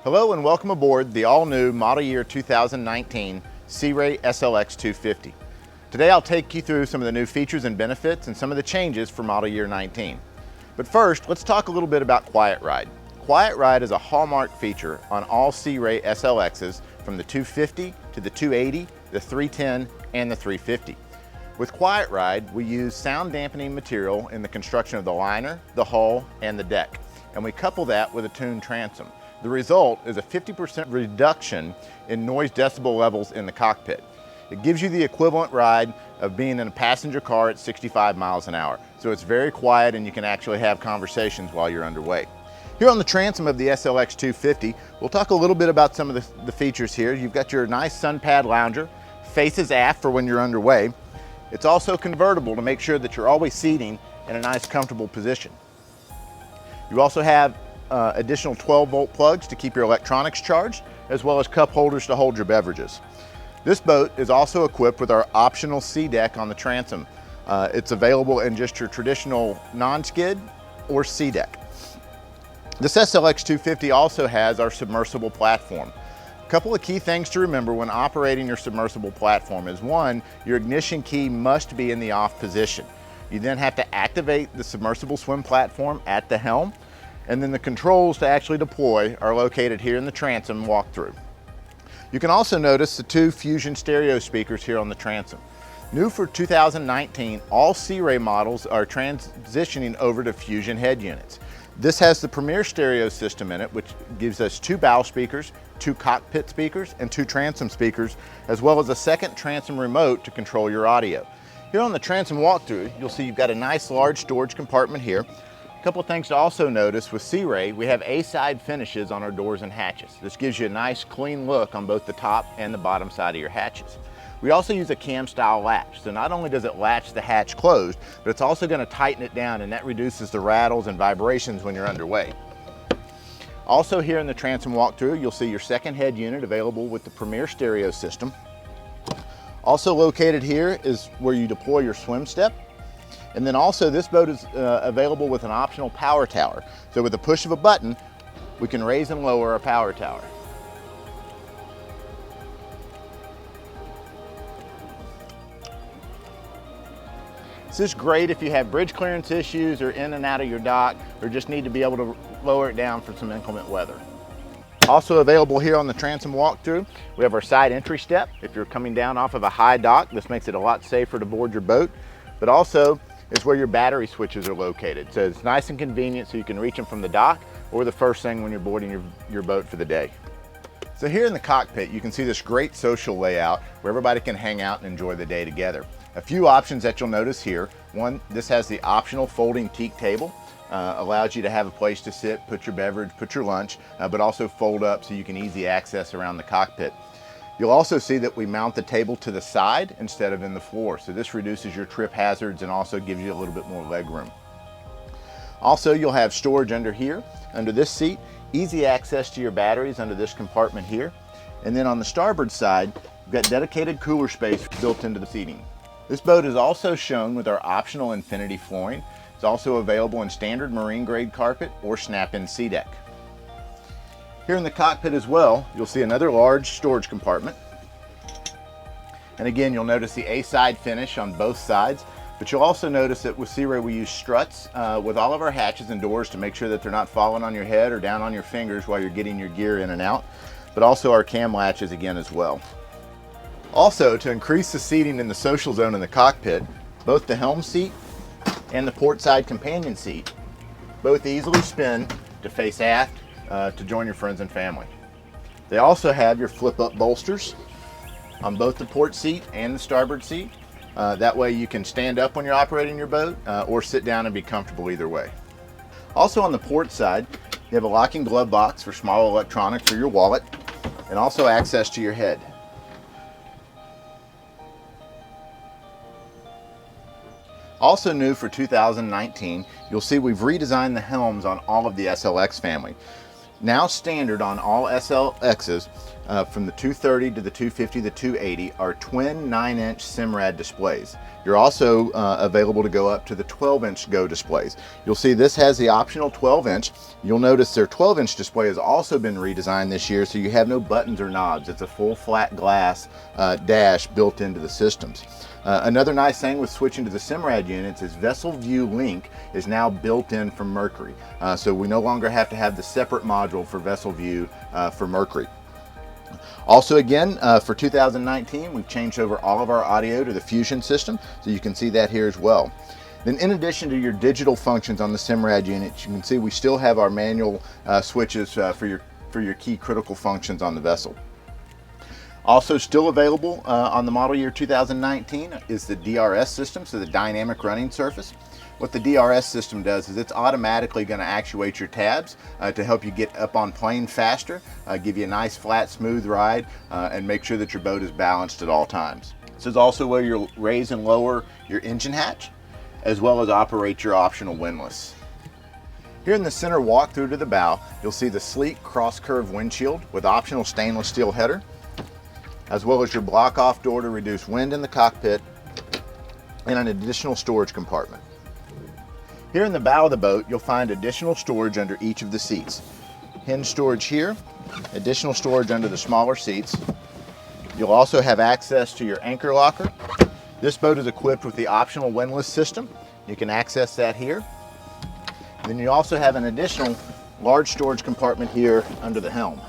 Hello and welcome aboard the all-new model year 2019 Ray SLX 250. Today I'll take you through some of the new features and benefits and some of the changes for model year 19. But first, let's talk a little bit about Quiet Ride. Quiet Ride is a hallmark feature on all Ray SLXs from the 250 to the 280, the 310, and the 350. With Quiet Ride, we use sound dampening material in the construction of the liner, the hull, and the deck, and we couple that with a tuned transom. The result is a 50% reduction in noise decibel levels in the cockpit. It gives you the equivalent ride of being in a passenger car at 65 miles an hour. So it's very quiet and you can actually have conversations while you're underway. Here on the transom of the SLX 250, we'll talk a little bit about some of the features here. You've got your nice sun pad lounger, faces aft for when you're underway. It's also convertible to make sure that you're always seating in a nice comfortable position. You also have additional 12-volt plugs to keep your electronics charged, as well as cup holders to hold your beverages. This boat is also equipped with our optional C deck on the transom. It's available in just your traditional non-skid or C deck. This SLX 250 also has our submersible platform. A couple of key things to remember when operating your submersible platform is, one, your ignition key must be in the off position. You then have to activate the submersible swim platform at the helm, and then the controls to actually deploy are located here in the transom walkthrough. You can also notice the two Fusion stereo speakers here on the transom. New for 2019, all Ray models are transitioning over to Fusion head units. This has the Premier stereo system in it, which gives us two bow speakers, two cockpit speakers, and two transom speakers, as well as a second transom remote to control your audio. Here on the transom walkthrough, you'll see you've got a nice large storage compartment here. A couple of things to also notice with Ray, we have A-side finishes on our doors and hatches. This gives you a nice clean look on both the top and the bottom side of your hatches. We also use a cam style latch, so not only does it latch the hatch closed, but it's also going to tighten it down, and that reduces the rattles and vibrations when you're underway. Also here in the transom walkthrough, you'll see your second head unit available with the Premier stereo system. Also located here is where you deploy your swim step. And then also this boat is available with an optional power tower. So with the push of a button, we can raise and lower our power tower. This is great if you have bridge clearance issues or in and out of your dock, or just need to be able to lower it down for some inclement weather. Also available here on the transom walkthrough, we have our side entry step. If you're coming down off of a high dock, this makes it a lot safer to board your boat, but also is where your battery switches are located. So it's nice and convenient, so you can reach them from the dock or the first thing when you're boarding your boat for the day. So here in the cockpit, you can see this great social layout where everybody can hang out and enjoy the day together. A few options that you'll notice here. One, this has the optional folding teak table. Allows you to have a place to sit, put your beverage, put your lunch, but also fold up so you can easy access around the cockpit. You'll also see that we mount the table to the side instead of in the floor. So this reduces your trip hazards and also gives you a little bit more leg room. Also, you'll have storage under here, under this seat, easy access to your batteries under this compartment here. And then on the starboard side, you've got dedicated cooler space built into the seating. This boat is also shown with our optional Infinity flooring. It's also available in standard marine grade carpet or snap-in sea deck. Here in the cockpit as well, you'll see another large storage compartment. And again, you'll notice the A-side finish on both sides, but you'll also notice that with Ray we use struts with all of our hatches and doors to make sure that they're not falling on your head or down on your fingers while you're getting your gear in and out, but also our cam latches again as well. Also, to increase the seating in the social zone in the cockpit, both the helm seat and the port side companion seat both easily spin to face aft to join your friends and family. They also have your flip-up bolsters on both the port seat and the starboard seat. That way you can stand up when you're operating your boat or sit down and be comfortable either way. Also on the port side, you have a locking glove box for small electronics or your wallet, and also access to your head. Also new for 2019, you'll see we've redesigned the helms on all of the SLX family. Now standard on all SLXs, from the 230 to the 250 to the 280 are twin 9-inch Simrad displays. You're also available to go up to the 12-inch Go displays. You'll see this has the optional 12-inch. You'll notice their 12-inch display has also been redesigned this year, so you have no buttons or knobs. It's a full flat glass dash built into the systems. Another nice thing with switching to the Simrad units is Vessel View Link is now built in from Mercury. So we no longer have to have the separate module for Vessel View for Mercury. Also again, for 2019, we've changed over all of our audio to the Fusion system, so you can see that here as well. Then in addition to your digital functions on the Simrad unit, you can see we still have our manual switches for your key critical functions on the vessel. Also still available on the model year 2019 is the DRS system, so the dynamic running surface. What the DRS system does is it's automatically going to actuate your tabs to help you get up on plane faster, give you a nice flat smooth ride, and make sure that your boat is balanced at all times. This is also where you'll raise and lower your engine hatch, as well as operate your optional windlass. Here in the center walkthrough to the bow, you'll see the sleek cross-curve windshield with optional stainless steel header, as well as your block-off door to reduce wind in the cockpit, and an additional storage compartment. Here in the bow of the boat, you'll find additional storage under each of the seats. Hinge storage here, additional storage under the smaller seats. You'll also have access to your anchor locker. This boat is equipped with the optional windlass system. You can access that here. And then you also have an additional large storage compartment here under the helm.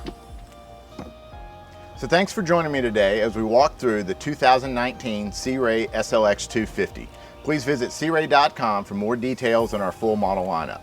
So thanks for joining me today as we walk through the 2019 Sea Ray SLX 250. Please visit searay.com for more details on our full model lineup.